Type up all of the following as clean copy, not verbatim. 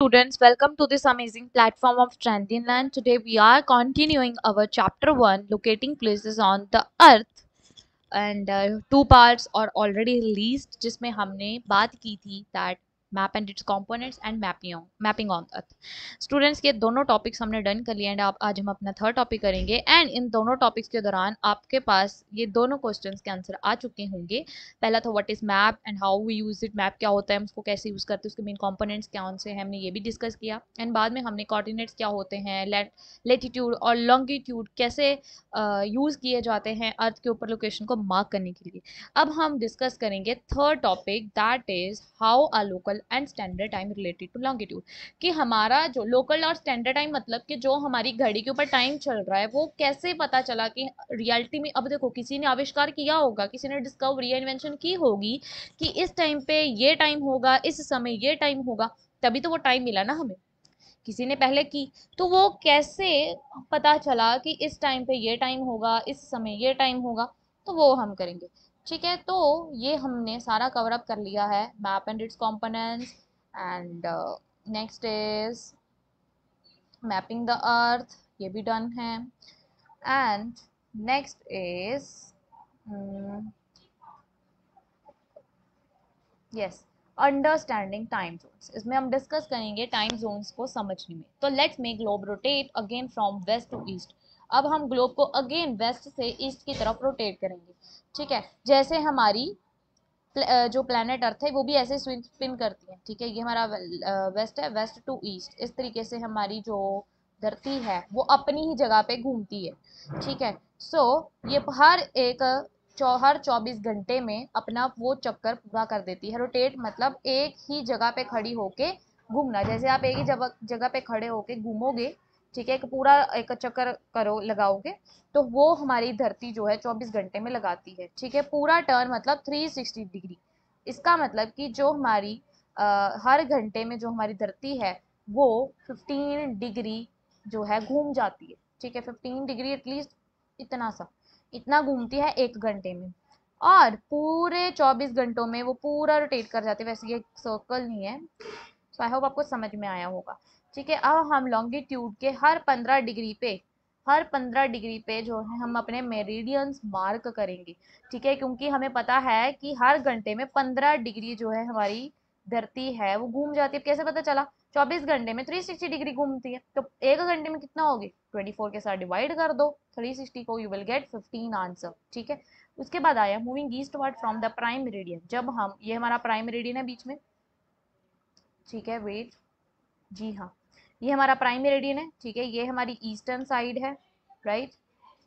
students, welcome to this amazing platform of Stranded Land. Today we are continuing our chapter 1 locating places on the earth and two parts are already released जिसमें हमने बात की थी that map and its components and mapping on earth. Students के दोनों topics हमने done कर लिए एंड आप आज हम अपना थर्ड टॉपिक करेंगे एंड इन दोनों टॉपिक्स के दौरान आपके पास ये दोनों क्वेश्चंस के आंसर आ चुके होंगे. पहला था what is map and how we use it. Map क्या होता है, हम उसको कैसे यूज करते हैं, उसके मेन कंपोनेंट्स क्या से हैं, हमने ये भी डिस्कस किया. एंड बाद में हमने कोऑर्डिनेट्स क्या होते हैं, लेटीट्यूड और लॉन्गिट्यूड कैसे यूज किए जाते हैं अर्थ के ऊपर लोकेशन को मार्क करने के लिए. अब हम डिस्कस करेंगे third topic that is how a local and standard time related to longitude. कि हमारा जो लोकल और स्टैंडर्ड टाइम मतलब कि जो हमारी घड़ी के ऊपर टाइम चल रहा है वो कैसे पता चला कि रियलिटी में. अब देखो किसी ने आविष्कार किया होगा, किसी ने डिस्कवरी या इन्वेंशन की होगी कि इस टाइम पे ये टाइम होगा, इस समय ये टाइम होगा, तभी तो वो टाइम मिला ना हमें. किसी ने पहले की तो वो कैसे पता चला कि इस टाइम पे ये टाइम होगा, इस समय ये टाइम होगा, तो वो हम करेंगे. ठीक है, तो ये हमने सारा कवर अप कर लिया है, map and it's components and next is mapping the earth, ये भी डन है. And next is yes understanding time zones. इसमें हम डिस्कस करेंगे टाइम जोन्स को समझने में. तो let's make globe rotate again from west to east. अब हम ग्लोब को अगेन वेस्ट से ईस्ट की तरफ रोटेट करेंगे. ठीक है, जैसे हमारी जो प्लैनेट अर्थ है वो भी ऐसे स्पिन करती है. ठीक है, ये हमारा वेस्ट है, वेस्ट टू ईस्ट. इस तरीके से हमारी जो धरती है वो अपनी ही जगह पे घूमती है. ठीक है, सो ये हर 24 घंटे में अपना वो चक्कर पूरा कर देती है. रोटेट मतलब एक ही जगह पे खड़ी होके घूमना. जैसे आप एक ही जगह पे खड़े होके घूमोगे, ठीक है, एक पूरा एक चक्कर करो लगाओगे, तो वो हमारी धरती जो है 24 घंटे में लगाती है. ठीक है, पूरा टर्न मतलब 360 डिग्री. इसका मतलब कि जो हमारी हर घंटे में जो हमारी धरती है वो 15 डिग्री जो है घूम जाती है. ठीक है, 15 डिग्री एटलीस्ट इतना घूमती है एक घंटे में. और पूरे 24 घंटों में वो पूरा रोटेट कर जाती है. वैसे ये सर्कल नहीं है, सो आई होप आपको समझ में आया होगा. ठीक है, अब हम लॉन्गिट्यूड के हर 15 डिग्री पे जो है हम अपने मेरिडियंस मार्क करेंगे. ठीक है, क्योंकि हमें पता है कि हर घंटे में 15 डिग्री जो है हमारी धरती है वो घूम जाती है. कैसे पता चला? 24 घंटे में 360 डिग्री घूमती है, तो एक घंटे में कितना होगी? 24 के साथ डिवाइड कर दो 360 को, यू विल गेट 15 आंसर. ठीक है, उसके बाद आया moving eastward from the prime meridian. जब हम, ये हमारा प्राइम मेरिडियन है बीच में. ठीक है, वेट, जी हाँ, ये हमारा प्राइम मेरिडियन है. ठीक है, ये हमारी ईस्टर्न साइड है, राइट,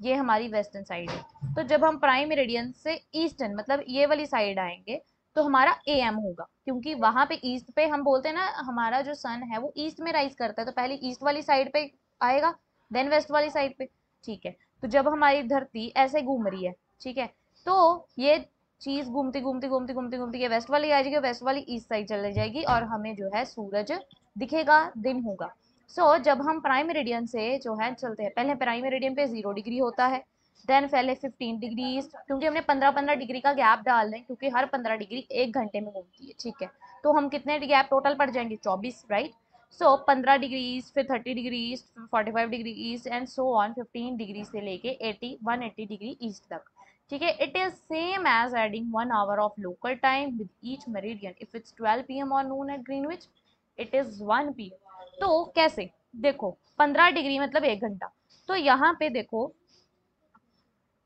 ये हमारी वेस्टर्न साइड है. तो जब हम प्राइम मेरिडियन से ईस्टर्न मतलब ये वाली साइड आएंगे तो हमारा एएम होगा, क्योंकि वहां पे ईस्ट पे हम बोलते हैं ना हमारा जो सन है वो ईस्ट में राइज करता है, तो पहले ईस्ट वाली साइड पे आएगा देन वेस्ट वाली साइड पे. ठीक है, तो जब हमारी धरती ऐसे घूम रही है, ठीक है, तो ये चीज घूमती घूमती घूमती घूमती घूमती ये वेस्ट वाली आ जाएगी, वेस्ट वाली ईस्ट साइड चली जाएगी और हमें जो है सूरज दिखेगा, दिन होगा. जब हम प्राइम मेरिडियन से जो है चलते हैं, पहले प्राइम मेरिडियन पे 0 डिग्री होता है, देन पहले 15 डिग्री, क्योंकि हमने 15-15 डिग्री का गैप डाल दें, क्योंकि हर 15 डिग्री एक घंटे में घूमती है. ठीक है, तो हम कितने गैप टोटल पड़ जाएंगे? 24, राइट. 15 डिग्री, फिर 30 degree east, 45 degree east and so on 15 degree से लेके 180 डिग्री ईस्ट तक. ठीक है, it is same as adding 1 hour of local time with each meridian. If it's 12 PM और noon at Greenwich, it is 1 PM. तो कैसे? देखो 15 degree मतलब एक घंटा. तो यहाँ पे देखो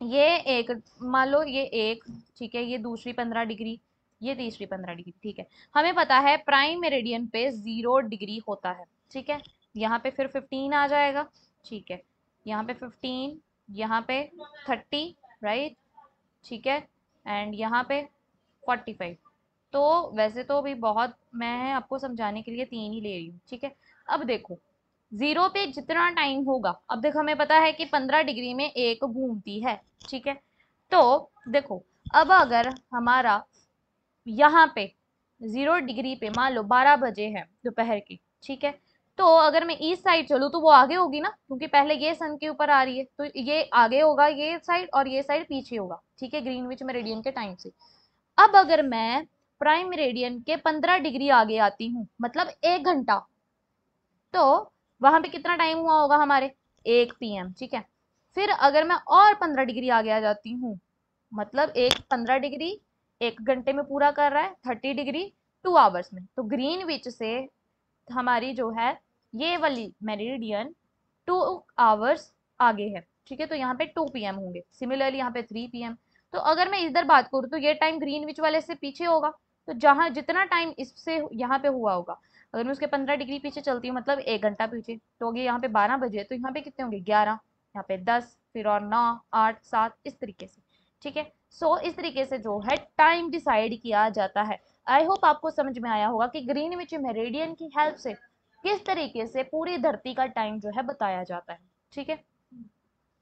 ये एक, मान लो ये एक, ठीक है, ये दूसरी 15 डिग्री, ये तीसरी 15 डिग्री. ठीक है, हमें पता है प्राइम मेरिडियन पे 0 डिग्री होता है. ठीक है, यहाँ पे फिर 15 आ जाएगा. ठीक है, यहाँ पे 15, यहाँ पे 30, राइट. ठीक है, एंड यहाँ पे 45. तो वैसे तो अभी बहुत, मैं आपको समझाने के लिए 3 ही ले रही हूँ. ठीक है, अब देखो जीरो पे जितना टाइम होगा, अब देखो हमें पता है कि 15 डिग्री में एक घूमती है. ठीक है, तो देखो अब अगर हमारा यहाँ पे 0 डिग्री पे मान लो 12 बजे है दोपहर की, ठीक है, तो अगर मैं ईस्ट साइड चलूँ तो वो आगे होगी ना, क्योंकि पहले ये सन के ऊपर आ रही है, तो ये आगे होगा ये साइड और ये साइड पीछे होगा. ठीक है, ग्रीनविच मेरिडियन के टाइम से. अब अगर मैं प्राइम मेरिडियन के 15 डिग्री आगे आती हूँ, मतलब एक घंटा, तो वहां पे कितना टाइम हुआ होगा हमारे, 1 PM, ठीक है। फिर अगर मैं और 15 डिग्री आगे आ जाती हूँ, मतलब एक 15 डिग्री 1 घंटे में पूरा कर रहा है, 30 डिग्री 2 आवर्स में, तो ग्रीनविच से हमारी जो है ये वाली मेरिडियन 2 आवर्स आगे है, ठीक है। तो यहाँ पे 2 PM होंगे, सिमिलरली यहाँ पे 3 PM। तो अगर मैं इधर बात करूँ तो ये टाइम ग्रीनविच वाले से पीछे होगा, तो जहां जितना टाइम इससे यहाँ पे हुआ होगा, अगर मैं उसके 15 डिग्री पीछे चलती हूँ, मतलब 1 घंटा पीछे, तो अगर यहाँ पे 12 बजे, तो यहाँ पे कितने होंगे, 11, यहाँ पे 10, फिर और 9, 8, 7, इस तरीके से, ठीक है। सो इस तरीके से जो है टाइम डिसाइड किया जाता है। आई होप आपको समझ में आया होगा कि ग्रीनविच मेरिडियन की हेल्प से किस तरीके से पूरी धरती का टाइम जो है बताया जाता है, ठीक है।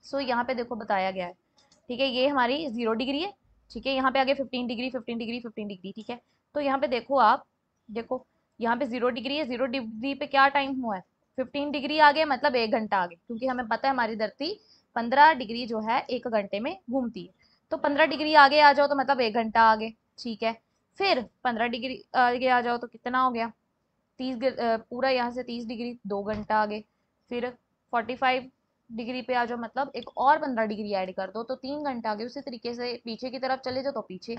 सो यहाँ पे देखो बताया गया है, ठीक है, ये हमारी 0 डिग्री है, ठीक है। यहाँ पे आगे 15 डिग्री 15 डिग्री 15 डिग्री, ठीक है। तो यहाँ पे देखो आप, देखो यहाँ पे 0 डिग्री है, 0 डिग्री पे क्या टाइम हुआ है, 15 डिग्री आगे, मतलब 1 घंटा आगे, क्योंकि हमें पता है हमारी धरती 15 डिग्री जो है 1 घंटे में घूमती है। तो 15 डिग्री आगे आ जाओ तो मतलब 1 घंटा आगे, ठीक है। फिर 15 डिग्री आगे आ जाओ तो कितना हो गया, पूरा यहाँ से 30 डिग्री 2 घंटा आगे। फिर 45 डिग्री पे आ जाओ, मतलब एक और 15 डिग्री ऐड कर दो तो 3 घंटा आगे। उसी तरीके से पीछे की तरफ चले जाओ तो पीछे,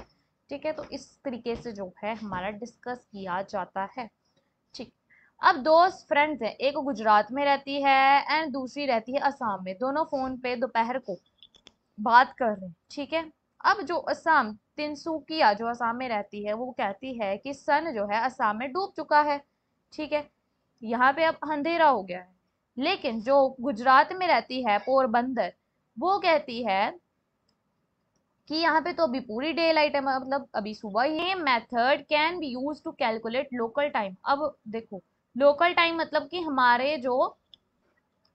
ठीक है। तो इस तरीके से जो है हमारा डिस्कस किया जाता है, ठीक। अब दो फ्रेंड्स हैं, एक गुजरात में रहती है एंड दूसरी रहती है असम में, दोनों फोन पे दोपहर को बात कर रहे हैं, ठीक है। अब जो असम, तिनसुकिया जो असम में रहती है, वो कहती है कि सन जो है असम में डूब चुका है, ठीक है, यहाँ पे अब अंधेरा हो गया है। लेकिन जो गुजरात में रहती है पोरबंदर, वो कहती है कि यहाँ पे तो अभी पूरी डे लाइट है, मतलब अभी सुबह। ये method can be use to calculate local time. अब देखो, लोकल टाइम मतलब कि हमारे जो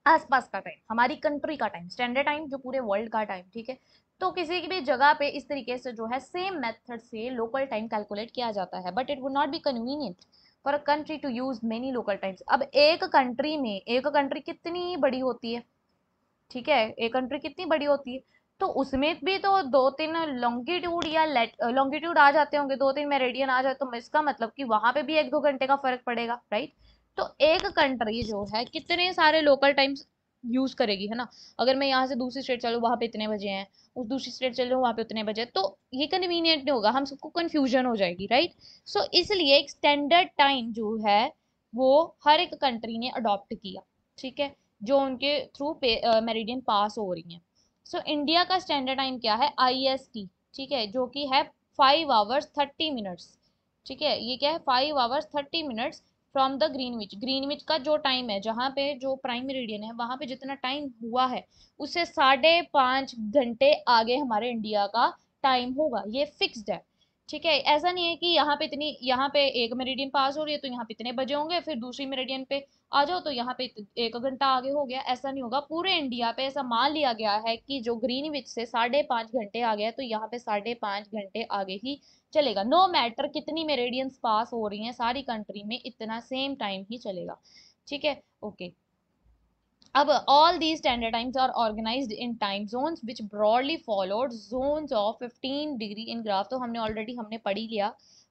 आसपास का टाइम, हमारी कंट्री का टाइम, स्टैंडर्ड टाइम जो पूरे वर्ल्ड का टाइम, ठीक है। तो किसी की भी जगह पे इस तरीके से जो है सेम मेथड से लोकल टाइम कैलकुलेट किया जाता है, but it would not be convenient for a country to use many local times. अब एक कंट्री में, एक कंट्री कितनी बड़ी होती है, ठीक है, एक कंट्री कितनी बड़ी होती है, तो उसमें भी तो 2-3 लॉन्गिट्यूड या लॉन्गिट्यूड आ जाते होंगे, 2-3 मेरिडियन आ जाए, तो इसका मतलब कि वहां पे भी 1-2 घंटे का फर्क पड़ेगा, राइट। तो एक कंट्री जो है कितने सारे लोकल टाइम्स यूज करेगी, है ना। अगर मैं यहाँ से दूसरी स्टेट चलूँ, वहां पे इतने बजे हैं, उस दूसरी स्टेट चलूँ, वहां पे उतने बजे हैं, तो ये कन्वीनियंट नहीं होगा, हम सबको कंफ्यूजन हो जाएगी, राइट। सो इसलिए एक स्टैंडर्ड टाइम जो है वो हर एक कंट्री ने अडॉप्ट किया, ठीक है, जो उनके थ्रू मेरिडियन पास हो रही हैं। सो इंडिया का स्टैंडर्ड टाइम क्या है, IST, ठीक है, जो कि है 5 hours 30 minutes, ठीक है। ये क्या है, 5 hours 30 minutes from the Greenwich. Greenwich का जो टाइम है, जहाँ पे जो प्राइम मेरिडियन है, वहां पे जितना टाइम हुआ है उससे 5.5 घंटे आगे हमारे इंडिया का टाइम होगा, ये फिक्स्ड है, ठीक है। ऐसा नहीं है कि यहाँ पे इतनी, यहाँ पे एक मेरिडियन पास हो रही है तो यहाँ पे इतने बजे होंगे, फिर दूसरी मेरिडियन पे आ जाओ तो यहाँ पे 1 घंटा आगे हो गया, ऐसा नहीं होगा। पूरे इंडिया पे ऐसा मान लिया गया है कि जो ग्रीनविच से 5.5 घंटे आ गया है, तो यहाँ पे 5.5 घंटे आगे ही चलेगा, नो मैटर कितनी मेरिडियंस पास हो रही हैं, सारी कंट्री में इतना सेम टाइम ही चलेगा, ठीक है, ओके। अब all these standard times are organized in time zones which broadly followed zones of 15 degree in graph। तो हमने ऑलरेडी हमने पढ़ ही लिया,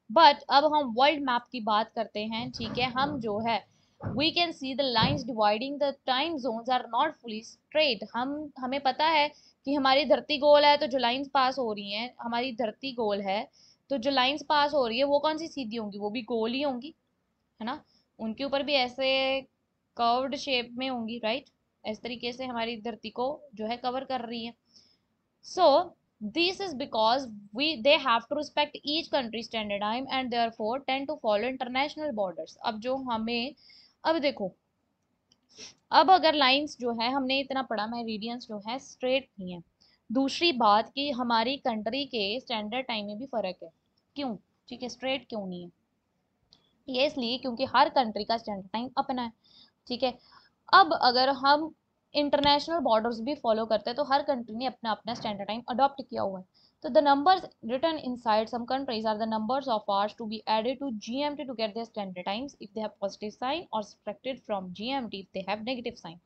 बट अब हम वर्ल्ड मैप की बात करते हैं, ठीक है। हम जो है we can see the lines dividing the time zones are not fully straight। हमें पता है कि हमारी धरती गोल है, तो जो लाइंस पास हो रही हैं, हमारी धरती गोल है, तो जो लाइंस पास हो रही है वो कौन सी सीधी होंगी, वो भी गोल ही होंगी, है ना। उनके ऊपर भी ऐसे कर्व्ड शेप में होंगी, राइट। इस तरीके से हमारी धरती को जो है कवर कर रही है। So this is because we they have to respect each country standard time and therefore tend to follow international borders. अब जो हमें, अब देखो, अब अगर लाइंस जो है हमने इतना पढ़ा, मेरिडियंस जो है स्ट्रेट नहीं है। दूसरी बात कि हमारी कंट्री के स्टैंडर्ड टाइम में भी फर्क है, क्यों, ठीक है, स्ट्रेट क्यों नहीं है, ये इसलिए क्योंकि हर कंट्री का स्टैंडर्ड टाइम अपना है, ठीक है। अब अगर हम इंटरनेशनल बॉर्डर्स भी फॉलो करते हैं, तो हर कंट्री ने अपना अपना स्टैंडर्ड टाइम अडॉप्ट किया हुआ है। तो the numbers written inside some countries are the numbers of hours to be added to GMT to get their standard times if they have positive sign, और subtracted from GMT if they have negative sign.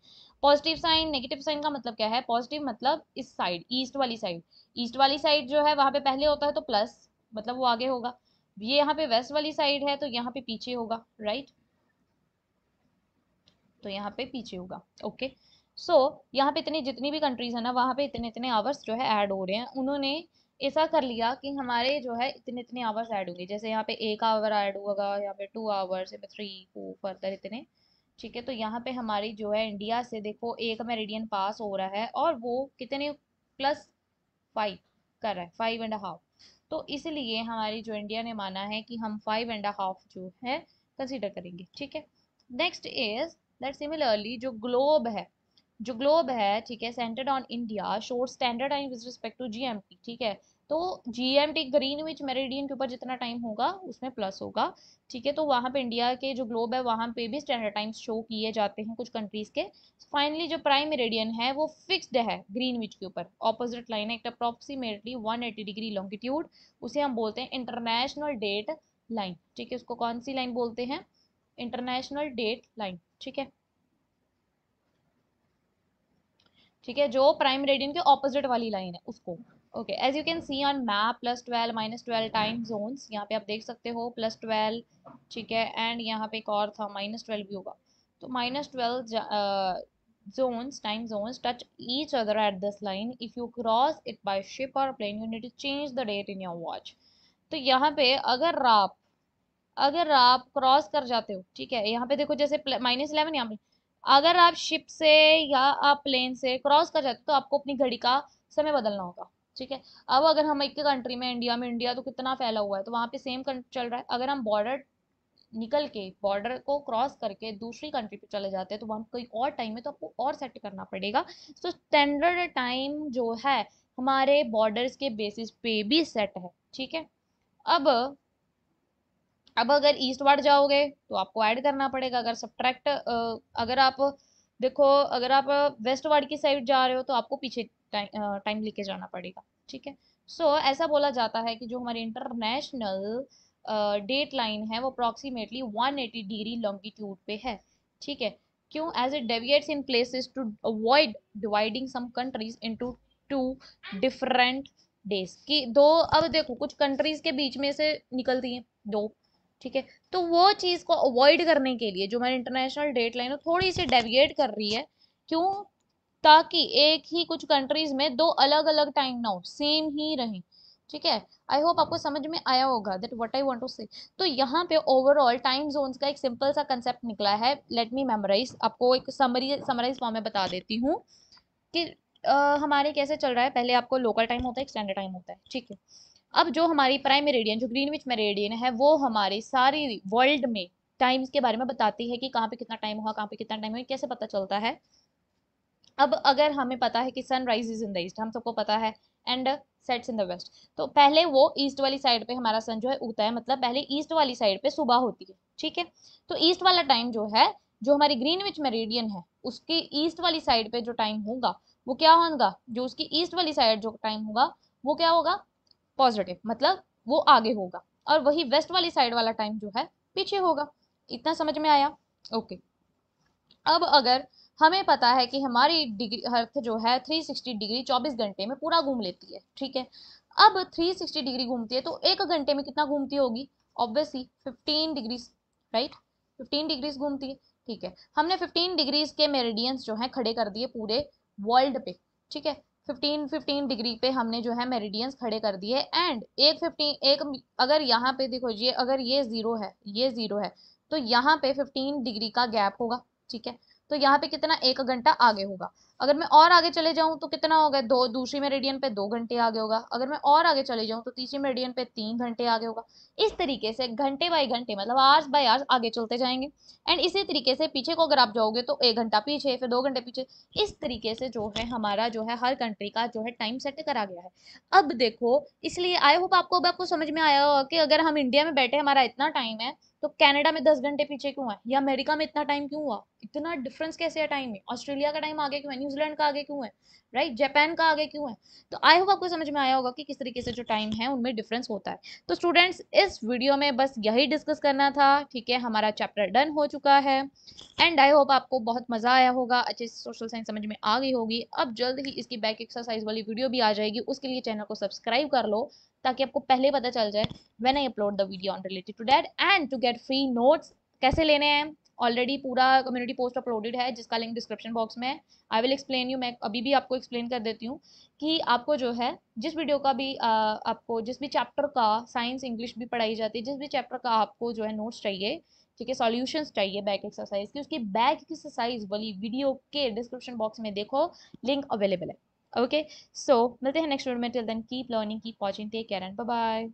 Positive sign, negative sign का मतलब क्या है, positive मतलब इस side, east वाली side, east वाली side जो है वहां पे पहले होता है तो प्लस, मतलब वो आगे होगा। ये यहाँ पे वेस्ट वाली साइड है तो यहाँ पे पीछे होगा, राइट। तो यहाँ पे पीछे होगा। ओके, सो यहाँ पे इतनी जितनी भी कंट्रीज है ना, वहाँ पे इतने इतने आवर्स जो है ऐड हो रहे हैं। उन्होंने ऐसा कर लिया कि हमारे जो है इतने इतने आवर्स ऐड होंगे। जैसे यहाँ पे 1 आवर ऐड होगा, यहाँ पे 2 आवर्स, यहाँ पे 3 4 फर्दर इतने। ठीक है, तो यहाँ पे हमारी जो है इंडिया से देखो एक मेरिडियन पास हो रहा है, और वो कितने +5 कर रहा है, 5.5। तो इसलिए हमारी जो इंडिया ने माना है कि हम 5.5 जो है कंसीडर करेंगे। ठीक है, नेक्स्ट इज दैट सिमिलरली जो ग्लोब है, ठीक है, centred on India shore standard time with respect to GMT. ठीक है, तो जीएमटी ग्रीनविच मेरिडियन के ऊपर जितना टाइम होगा उसमें प्लस होगा। ठीक है, तो वहां पे इंडिया के जो ग्लोब है वहां पे भी स्टैंडर्ड टाइम शो किए जाते हैं कुछ कंट्रीज के। फाइनली जो प्राइम मेरिडियन है वो फिक्स्ड है ग्रीनविच के ऊपर, ऑपोजिट लाइन है, एक अप्रोक्सीमेटली 180 डिग्री लॉन्गिट्यूड। उसे हम बोलते हैं इंटरनेशनल डेट लाइन। ठीक है, उसको कौन सी लाइन बोलते हैं? International date line. ठीक है, ठीक है, जो प्राइम मेरिडियन के ऑपोजिट वाली लाइन है उसको। Okay, as you can see on map, +12 -12 time zones, यहाँ पे आप देख सकते हो +12। ठीक है, एंड यहाँ पे एक और था -12 भी होगा। तो -12 zones, time zones touch each other at this line. If you cross it by ship or plane, you need to change the date in your watch. तो यहाँ पे अगर आप क्रॉस कर जाते हो, ठीक है, यहाँ पे देखो जैसे -11 यहाँ पे, अगर आप शिप से या आप प्लेन से क्रॉस कर जाते हो तो आपको अपनी घड़ी का समय बदलना होगा। ठीक है, अब अगर हम एक कंट्री में, इंडिया में, इंडिया तो कितना फैला हुआ है, तो वहां पे सेम चल रहा है। अगर हम बॉर्डर को क्रॉस करके दूसरी कंट्री पे चले जाते हैं तो वहां कोई और टाइम है, तो आपको और सेट करना पड़ेगा। तो स्टैंडर्ड टाइम जो है हमारे बॉर्डर्स के बेसिस पे भी सेट है। ठीक है, अब अब अगर ईस्ट वर्ड जाओगे तो आपको ऐड करना पड़ेगा। अगर सब्ट्रैक्ट अगर आप देखो, अगर आप वेस्ट वर्ड की साइड जा रहे हो तो आपको पीछे टाइम लेके जाना पड़ेगा। ठीक है, सो ऐसा बोला जाता है कि जो हमारी इंटरनेशनल डेट लाइन है वो अप्रोक्सीमेटली 180 डिग्री लॉन्गिट्यूड पे है। ठीक है, क्यों? As it deviates in places to avoid dividing some countries into 2 different days की दो। अब देखो कुछ कंट्रीज के बीच में से निकलती हैं दो। ठीक है, तो वो चीज को अवॉइड करने के लिए जो हमारी इंटरनेशनल डेट लाइन है थोड़ी सी डेविएट कर रही है। क्यों? ताकि एक ही कुछ कंट्रीज में दो अलग अलग टाइम ना हो, सेम ही रहे। ठीक है, आई होप आपको समझ में आया होगा that what I want to say. तो यहाँ पे ओवरऑल टाइम जोन्स का एक सिंपल सा कंसेप्ट निकला है। लेट मी मेमोराइज, आपको एक समराइज फॉर्म में बता देती हूँ कि हमारे कैसे चल रहा है। पहले आपको लोकल टाइम होता है, स्टैंडर्ड टाइम होता है। ठीक है, अब जो हमारी प्राइम मेरिडियन जो ग्रीनविच मेरिडियन है वो हमारे सारी वर्ल्ड में टाइम्स के बारे में बताती है कि कहाँ पे कितना टाइम हुआ, कहाँ पे कितना टाइम हुआ, कैसे पता चलता है। अब अगर हमें पता है कि sun rises in the east, हम सबको पता है, and sets in the west, तो पहले वो ईस्ट वाली साइड पे हमारा सन जो है उगता है, मतलब पहले ईस्ट वाली साइड पे सुबह होती है। ठीक है, तो ईस्ट वाला टाइम जो है, जो हमारी ग्रीनविच मेरिडियन है उसकी ईस्ट वाली साइड पे जो टाइम होगा वो क्या होगा, जो उसकी ईस्ट वाली साइड जो टाइम होगा वो क्या होगा, पॉजिटिव, मतलब वो आगे होगा। और वही वेस्ट वाली साइड वाला टाइम जो है पीछे होगा। इतना समझ में आया? ओके, अब अगर हमें पता है कि हमारी डिग्री अर्थ जो है 360 डिग्री 24 घंटे में पूरा घूम लेती है। ठीक है, अब 360 डिग्री घूमती है तो एक घंटे में कितना घूमती होगी? ऑब्वियसली 15 डिग्रीज, राइट, 15 डिग्रीज घूमती है। ठीक है, हमने 15 डिग्रीज के मेरिडियंस जो है खड़े कर दिए पूरे वर्ल्ड पे। ठीक है, 15 डिग्री पे हमने जो है मेरिडियंस खड़े कर दिए, एंड एक अगर यहाँ पे देखो, ये अगर ये जीरो है, ये जीरो है, तो यहाँ पे 15 डिग्री का गैप होगा। ठीक है, तो यहाँ पे कितना, 1 घंटा आगे होगा। अगर मैं और आगे चले जाऊं तो कितना होगा, दो दूसरी मेरिडियन पे 2 घंटे आगे होगा। अगर मैं और आगे चले जाऊं तो तीसरी मेरिडियन पे 3 घंटे आगे होगा। इस तरीके से घंटे बाई घंटे, मतलब आवर्स बाय आवर्स आगे चलते जाएंगे। एंड इसी तरीके से पीछे को अगर आप जाओगे तो 1 घंटा पीछे, फिर 2 घंटे पीछे। इस तरीके से जो है हमारा जो है हर कंट्री का जो है टाइम सेट करा गया है। अब देखो, इसलिए आई होप आपको अब आपको समझ में आया होगा कि अगर हम इंडिया में बैठे हमारा इतना टाइम है तो कनाडा में 10 घंटे पीछे क्यों है, या अमेरिका में इतना टाइम क्यों हुआ, इतना डिफरेंस कैसे है टाइम में, ऑस्ट्रेलिया का टाइम आगे क्यों है, न्यूजीलैंड का आगे क्यों है, राइट, जापान का आगे क्यों है। तो आई होप आपको समझ में आया होगा कि किस तरीके से जो टाइम है उनमें डिफरेंस होता है। तो स्टूडेंट्स, इस वीडियो में बस यही डिस्कस करना था। ठीक है, हमारा चैप्टर डन हो चुका है, एंड आई होप आपको बहुत मजा आया होगा, अच्छे से सोशल साइंस समझ में आ गई होगी। अब जल्द ही इसकी बैक एक्सरसाइज वाली वीडियो भी आ जाएगी, उसके लिए चैनल को सब्सक्राइब कर लो ताकि आपको पहले पता चल जाए when I upload the video on related to that, and to get free notes कैसे लेने हैं ऑलरेडी पूरा कम्युनिटी पोस्ट अपलोडेड है जिसका लिंक डिस्क्रिप्शन बॉक्स में है। आई विल एक्सप्लेन यू, मैं अभी भी आपको एक्सप्लेन कर देती हूँ कि आपको जो है जिस वीडियो का भी आपको जिस भी चैप्टर का, साइंस इंग्लिश भी पढ़ाई जाती है, जिस भी चैप्टर का आपको जो है नोट्स चाहिए, ठीक है, सॉल्यूशंस चाहिए बैक एक्सरसाइज की, उसकी बैक एक्सरसाइज वाली वीडियो के डिस्क्रिप्शन बॉक्स में देखो, लिंक अवेलेबल है। ओके, सो मिलते हैं नेक्स्ट वीडियो में। Till then keep learning, keep watching, take care and bye bye.